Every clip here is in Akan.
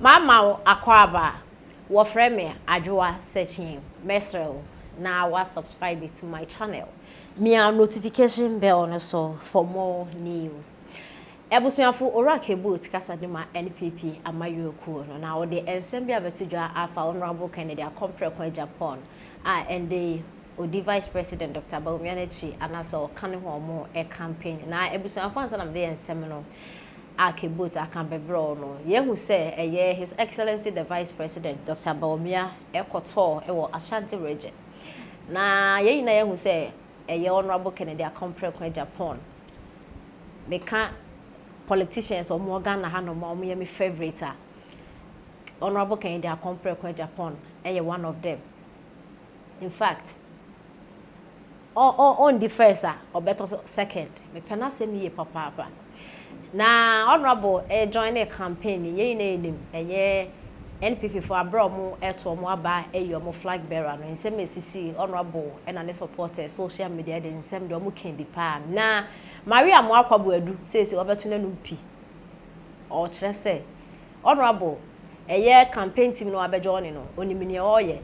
Mama akwaba wo frame adwoa searching mesrel na wa subscribe to my channel. Me a notification bell no so for more news. Ebusuafo orake boot kasa de ma NPP amayoku no na wo de ensem bia betudwa afa honorable Kennedy akomprekwa Japan and the Odi Vice President Dr. Baumianechi anaso kane ho mo e campaign na ebusuafo ansa na de ensem no akebot akambebro no yehu se eye His Excellency the Vice President Dr. Baumia ekoto ewo Ashanti region na yeyi na yehu se eye honorable Kennedy akomprekwa Japan meka politicians or more Ghana hano mo me favorite honorable Kennedy akomprekwa Japan eye one of them. In fact on the first or better second me pena se me papa na honorable join a campaign ye na enim eye NPP for abromo eto mo aba eyo flag bearer no nsem esisi honorable and an supporter social media de nsem de mo can be pa na Maria mo akwabo adu say obeto na numpi o kire say honorable eye campaign team no abejoin no onimini oye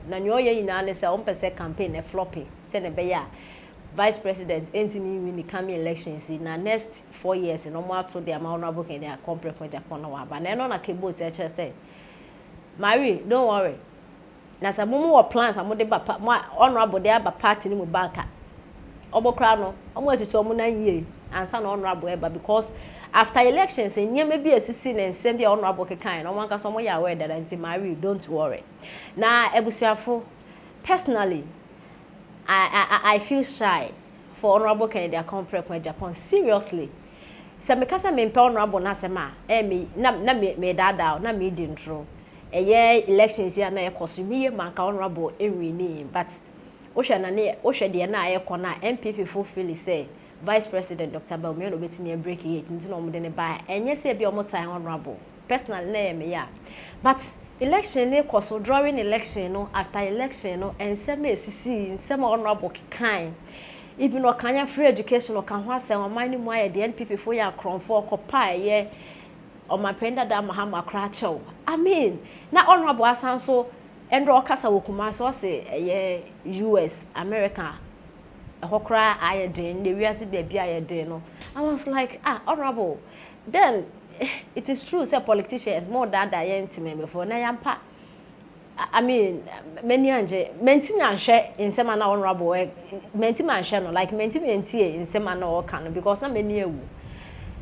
na nyo ye ina ne say on pese campaign e floppy say ne be ya Vice President entimi win the coming elections in the next 4 years no more to the honorable Kennedy akomprekwa Japan na waba na no na kebo say say Mary don't worry na sa mumu wo plans amode ba honorable dey aba party ni mu banka obokra no omo atutu omo na yie ansa na honorable eba because after elections enyeme bi asisi na nsem bia honorable kekan no wanka so mo ya aware that anti Mary don't worry na ebusuafo personally I feel shy for honorable Kennedy akomprekwa Japan seriously. Se me kasa me mpe honorable na sema me me dada na me di intro. Eye elections ya na e kosumiye manka honorable enwini but ohwe na ne ohwe de na aye kona NPP fulfill say Vice President Dr. Baumia no betimi break it nti no mo de ne ba enye se bia omo time honorable personally na me ya but election ne koso during election no after election no ensem esisi ensem honorable kan even no kanya free education no kan ho asem amani mu aye the NPP for ya kronfo okopa ye o mapenda da mahama krachew I mean na honorable asanso endo okasa wokuma so say ye US America hokra aye den the wiase bia aye den no I was like honorable then it is true say politicians more than that intimate before na yampa I mean many anje mentimi anhwe insema na honorable mentimi anhwe no like mentimi entie insema na o kan because na many ewu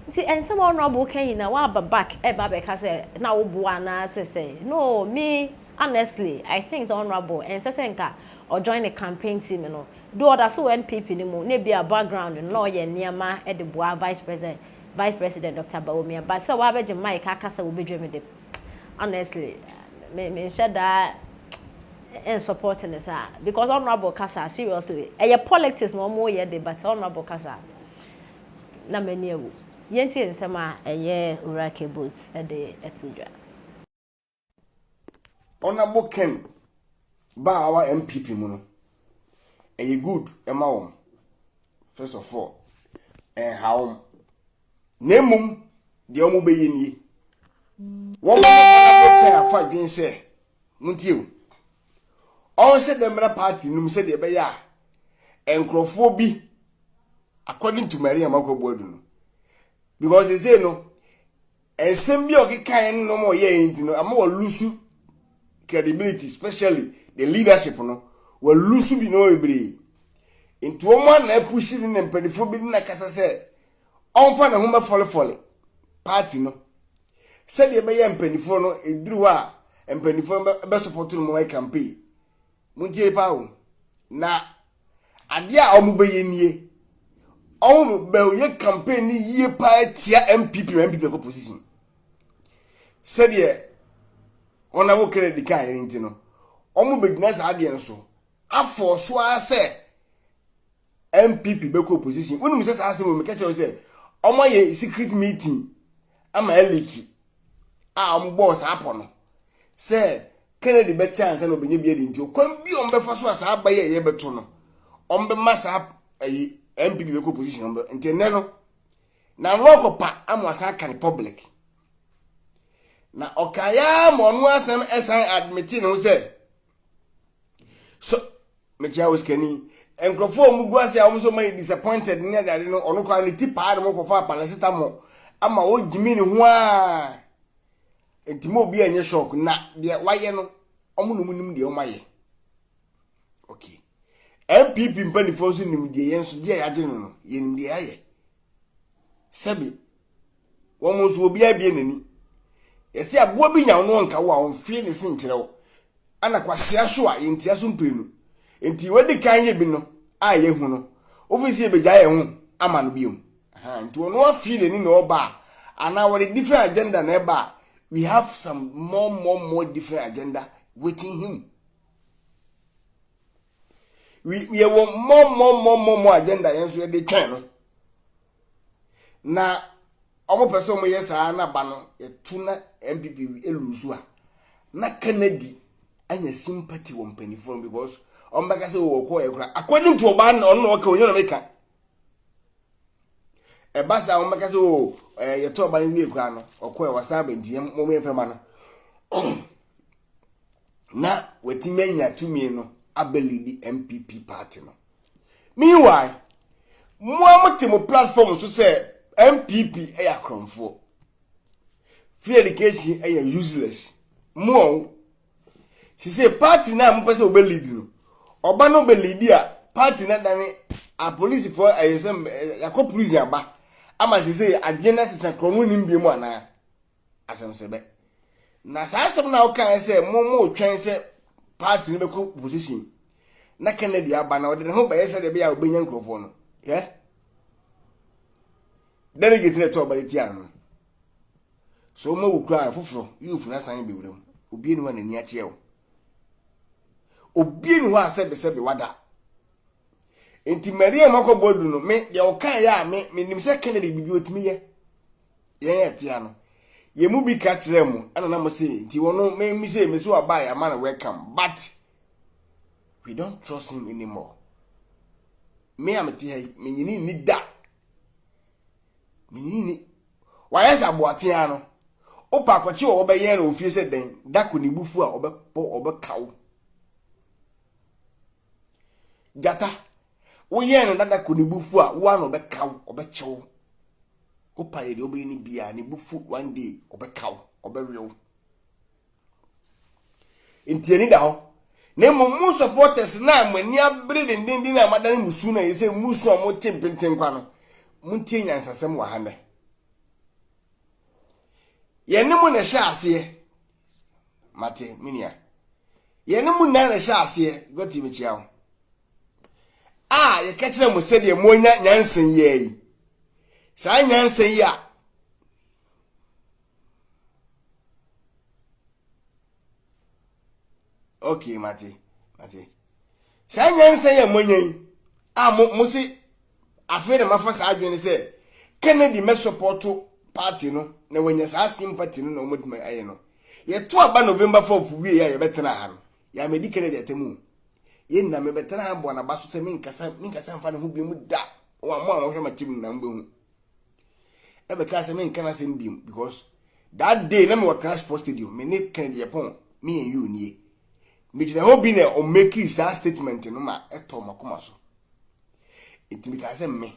nti ensema honorable kan na wa back e ba be ka say na wo boa na say no me honestly I think so honorable and say nka or join the campaign team no do other so NPP ni mo na be a background no ye niema e de boa Vice President Dr. Baumia, but so I bet Mike Akasa will be dreaming it. Honestly, me said that and supporting this because honorable Kasa seriously. A politics no more yet, but honorable Kasa. Na many yenti and sama a year urake boots a day etc. Honorable Ken ba our MPP muno. A good amount. First of all, and how Nemum, the omu be ye. One man afa dwen say, Muntiu. All said the mera party num said the beya. Enkrofo bi according to Maria Mako Bodun. Because they say no, and same be okay kind no more ye into no, more lusu credibility, especially the leadership no, will lusu be no ebri. Into one na pushing and pedifo bi na kasa say. Onfa na homa fole party no said ye be mpanifo no eduru a mpanifo be support no mo campaign munje pa wo na ade a omo be ye nie omo be ye campaign ni ye pa tia MPP ko position said ye ona wo credit kan enti no omo be gina sa ade no so afo so a say MPP be ko position wonu se sa asem me ka che say omo ye secret meeting ama eliki boss apono say Kennedy be chance na obenye bia di nti okwan bi on be fa so asa abaye ye beto no on be masa MPP be ko position on be nti ne no na roko pa amwasa kan public na okaya mo no asem esan admit no say so me kia was kani enkrofo mu guase a so may disappointed ni ade no ono kwa ni tipa no ko fa paracetamol ama o jimi ni ho a entimo obi enye shock na de waye no omo no munim de omaye okay NPP mpanifo so nim de yenso de ya gye no yenim de aye sabi wo so obi abie nani yesi abo bi nya no nka wo a onfie ne sin kire wo ana kwasia so a yentia so mpenu enti wadi kan ye bi no a ye hu no ofisi e beja ye hu ama no biom nti wo no afie ne ni no ba ana what different agenda na ba we have some more different agenda waiting him we want more agenda yenso ye de twen no na omo person mo yesa na ba no etuna NPP elusu a na Kennedy anya sympathy wo mpanifo because ombaka se wo ko ekura according to oba no no ka onyo na meka e basa ombaka se o ye to oba ni ekura no okọ e wasa benti mo me fema no na wetimenya tumi no abelidi NPP party no meanwhile mo amotimo platform so say NPP eya kronfo free education eya useless mo si say party na mo pese obelidi no oba no belidi a party na dane a police for ayesem yakọ police aba ama si say adwena sesa krono nimbi mu ana asem sebe na sa asem na o kan say mo twen say party ni be ko position na Kennedy aba na o de ho ba yesa de be ya obenya nkrofo no delegate na to bariti an so mo wukra foforo youth na san bewrem obi ni wa nani ache o obi ni wa sebe wada enti Maria makobodu no me ye o kan ya me nim se Kennedy bibi otimi ye tia no ye mu bi ka kire mu ana na mo se enti wono me mi se me so aba ya man welcome but we don't trust him anymore me am tie me nyini ni da minini wayesa boatia no opa kwachi wo be yen ofie se den dako ni bufu a obekawo gata wo yen na dako ni bufu a wo an obekawo obechewo opa ye de obe ni bia ni bufu one day obekawo oberewo entieni da ho na mu supporters na amani abre den na amadan musu na yese musu a mo tempenten kwa no muntie nyansasem wa hane yenemu na hye ase mate minia yenemu na hye ase goti mechiawo ye kachira mo se de mo nyansen yi sa nyansen yi a okay mate sa nyansen yi mo nyan mo se afere mafasa adwene se Kennedy me support party no na wanya sa sympathy no omodima aye no ye to aba November 4 wie ya betena ha no ya medi Kennedy atemu ye na me betena ha bo na baso se minkasa mfa ne ho bi mu da wa mo anwo hwema tim na mbehu e be ka se minkana se mbim because that day na me wa crash post stadium me ne Kennedy Japan me and you nie me jina ho bi na o make his statement no ma eto makoma so itimikase me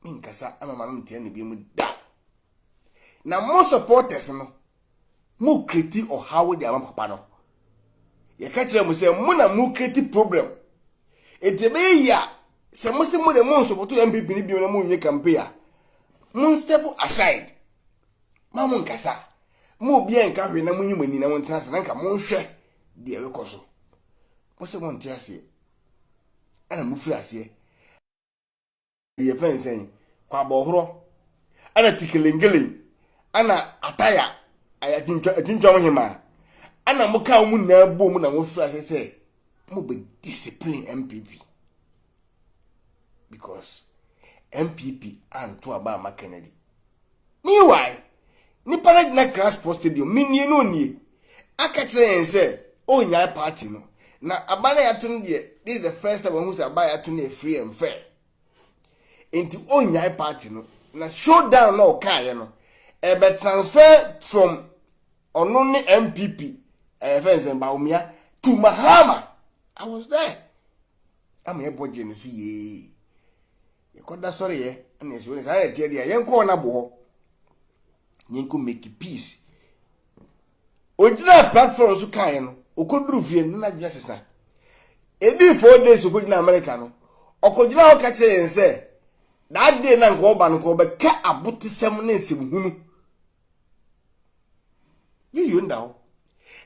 minkasa amama mtia ne bi mu da na mo supporters no mo create or how they am papa no ye ka kire mo say mo na mo create problem etebe ya se mo se mo de mo support MPP ni bi na mo nwe campaign mo step aside ma mo nkasa mo bi enka hwe na mo nyimani na mo ntana na nka mo nhwe de e rekoso mo se mo ntia se ana mo firi ase ye fensen kwa bohoro ana tikelengele ana ataya aya tinjwa hima ana muka mu na bom na wo fira se mo be discipline MPP because MPP and to aba Kennedy meanwhile ni para na grass post stadium minnie no nie aka kire yen se onya party no na abana ya tun de this is the first time who say abaya ya tun free and fair into onya party no na showdown no kai no e be transfer from ono ne MPP fence Baumia to Mahama. I was there. I'm here boje no so ye. E koda sorry ye, and yes when say tie dia yen ko na bo. Yen ko make peace. Ojina platform so kan no, okoduru fie na dwa sesa. Ebi 4 days okojina America no. Okojina ho ka kire yen say that day na nko ba no ko be ka abotisem na esemhunu. You know.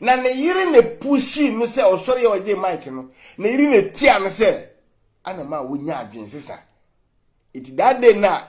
Na ne yiri ne pushi no se osori ya oje mic no. Ne yiri ne tia no se ana ma wonya adwen sesa. It that day na